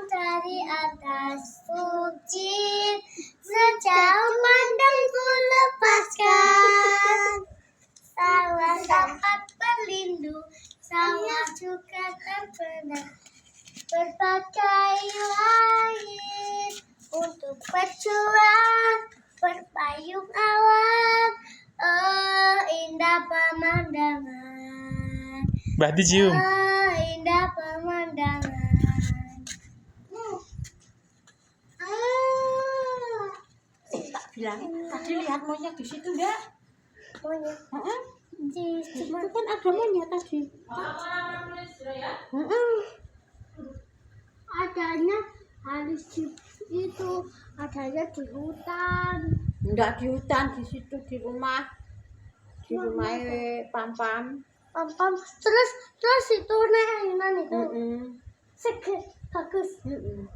dari atas bukit, sejauh pandangku lepaskan. Sawah dapat berlindung, sawah juga terpendam. Berbagai langit untuk berjuang, berpayung awan. Oh, indah pemandangan. Berarti cium. Oh, indah pemandangan. Tak bilang tadi lihat monyet di situ enggak? Monyet di Itu kan ada monyet tadi. adanya harus itu adanya di hutan. Enggak di hutan, di situ di rumah. Di rumah Pam-Pam. Pam terus itu nih itu Heeh. bagus. Heeh.